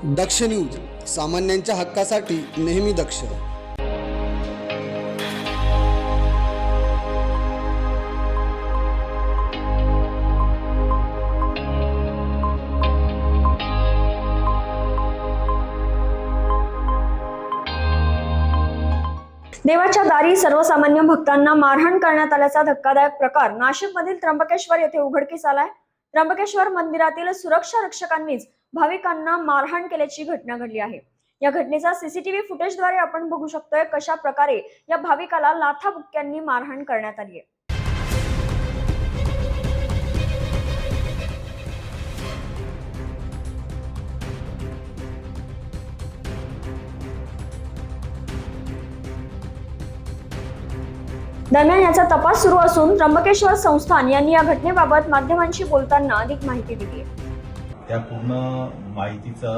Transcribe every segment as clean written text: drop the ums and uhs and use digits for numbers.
दक्ष news, सामान्यांच्या हक्कासाठी नेहमी दक्ष. देवाच्या दारी सर्वसामान्य भक्तांना मारहाण करण्यात आल्याचा धक्कादायक प्रकार नाशिकमधील त्र्यंबकेश्वर येथे उघडकीस आलाय. त्र्यंबकेश्वर मंदिरातील सुरक्षा रक्षकांनीच भाविकांना मारहाण केल्याची घटना घडली आहे. या घटनेचा सीसीटीव्ही फुटेजद्वारे आपण बघू शकतोय कशा प्रकारे या भाविकाला लाथाबुक्क्यांनी मारहाण करण्यात आली आहे. दरम्यान याचा तपास सुरू असून त्र्यंबकेश्वर संस्थान यांनी या घटनेबाबत माध्यमांशी बोलताना अधिक माहिती दिली आहे. त्या पूर्ण माहितीचा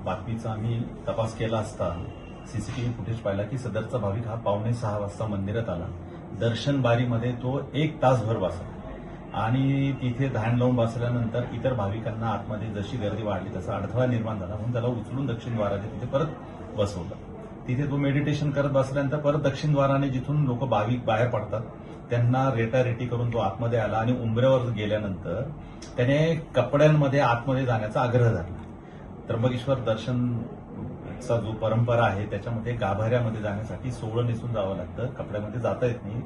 बातमीचा आम्ही तपास केला असता सीसीटीव्ही फुटेज पाहिला की सदरचा भाविक हा 5:45 वाजता मंदिरात आला. दर्शन बारीमध्ये तो 1 तासभर बसला आणि तिथे धाण लावून बसल्यानंतर इतर भाविकांना आतमध्ये जशी गर्दी वाढली तसा अडथळा निर्माण झाला म्हणून त्याला उचलून दक्षिण द्वाराच्या तिथे परत बसवलं. तिथे तो मेडिटेशन करत बसल्यानंतर परत दक्षिण द्वाराने जिथून लोक भाविक बाहेर पडतात त्यांना रेटारेटी करून तो आतमध्ये आला आणि उंबऱ्यावर गेल्यानंतर त्याने कपड्यांमध्ये आतमध्ये जाण्याचा आग्रह धरला. त्र्यंबकेश्वर दर्शनचा जो परंपरा आहे त्याच्यामध्ये गाभाऱ्यामध्ये जाण्यासाठी सोवळं नेसून जावं लागतं, कपड्यामध्ये जाता येत नाही.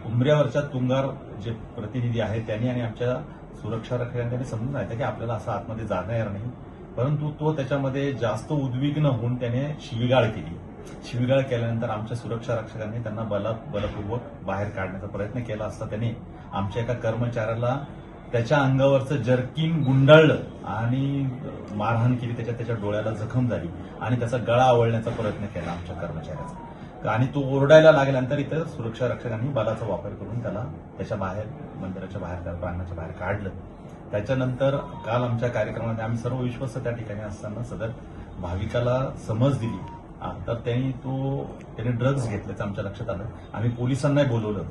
उंबऱ्यावरच्या तुंगार जे प्रतिनिधी आहेत त्यांनी आणि आमच्या सुरक्षा रक्षकांनी समजून सांगितलं की आपल्याला असं आतमध्ये जाता येणार नाही, परंतु तो त्याच्यामध्ये जास्त उद्विग्न होऊन त्याने शिवीगाळ केली. शिवीगाळ केल्यानंतर आमच्या सुरक्षा रक्षकांनी त्यांना बलपूर्वक बाहेर काढण्याचा प्रयत्न केला असता त्याने आमच्या एका कर्मचाऱ्याला त्याच्या अंगावरचं जर्किन गुंडाळलं आणि मारहाण केली. त्याच्या डोळ्याला जखम झाली आणि त्याचा गळा आवळण्याचा प्रयत्न केला आमच्या कर्मचाऱ्याचा आणि तो ओरडायला लागल्यानंतर इतर सुरक्षा रक्षकांनी बलाचा वापर करून त्याला त्याच्या बाहेर मंदिराच्या बाहेर प्रांगणाच्या बाहेर काढलं. त्याच्यानंतर काल आमच्या कार्यक्रमामध्ये आम्ही सर्व विश्वस्त त्या ठिकाणी असताना सदर भाविकाला समज दिली तर त्याने ड्रग्ज घेतल्याचं आमच्या लक्षात आलं. आम्ही पोलिसांनाही बोलवलं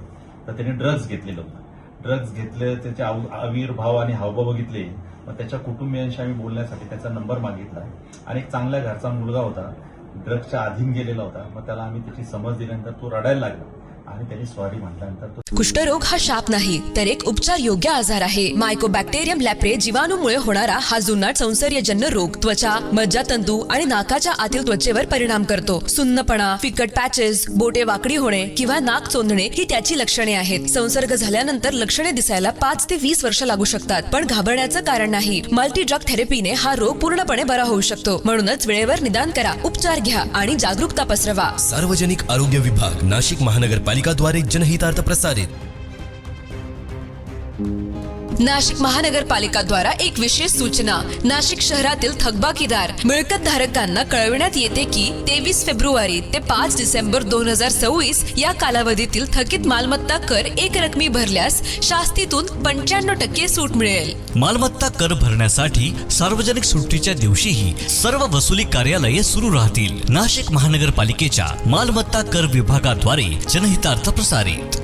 तर त्याने ड्रग्ज घेतलेलं होतं. ड्रग्ज घेतले, त्याचे आविर्भाव आणि हावभाव बघितले. मग त्याच्या कुटुंबियांशी आम्ही बोलण्यासाठी त्याचा नंबर मागितला आणि एक चांगल्या घरचा मुलगा होता, ड्रग्जच्या अधीन गेलेला होता. मग त्याला आम्ही त्याची समज दिल्यानंतर तो रडायला लागला आणि त्यांनी सॉरी म्हटल्यानंतर कुष्ठरोग हा शाप नाही तर एक उपचार योग्य आजार आहे. मायकोबॅक्टेरियम लॅप्रे जीवाणूमुळे होणारा हा जुनाट संसर्गजन्य रोग त्वचा, मज्जातंतू आणि नाकाच्या आतील त्वचेवर परिणाम करतो. सुन्नपणा, फिकट पॅचेस, बोटे वाकडी होणे किंवा नाक चोंदणे ही त्याची लक्षणे आहेत. संसर्ग झाल्यानंतर लक्षणे दिसायला 5 ते 20 वर्ष लागू शकतात, पण घाबरण्याचं कारण नाही. मल्टी ड्रग थेरपीने हा रोग पूर्णपणे बरा होऊ शकतो. म्हणूनच वेळेवर निदान करा, उपचार घ्या आणि जागरूकता पसरवा. सार्वजनिक आरोग्य विभाग, नाशिक महानगरपालिकाद्वारे जनहितार्थ प्रसारित. नाशिक महानगरपालिकाद्वारा एक विशेष सूचना. नाशिक शहरातील थकबाकीदार मिळकत धारकांना कळविण्यात येते की 23 फेब्रुवारी ते 5 डिसेंबर 2024 या कालावधीतील थकीत मालमत्ता कर एक रकमी भरल्यास शास्तीतून 95% सूट मिळेल. मालमत्ता कर भरण्यासाठी सार्वजनिक सुट्टीच्या दिवशीही सर्व वसुली कार्यालये सुरू राहतील. नाशिक महानगरपालिकेच्या मालमत्ता कर विभागाद्वारे जनहितार्थ प्रसारित.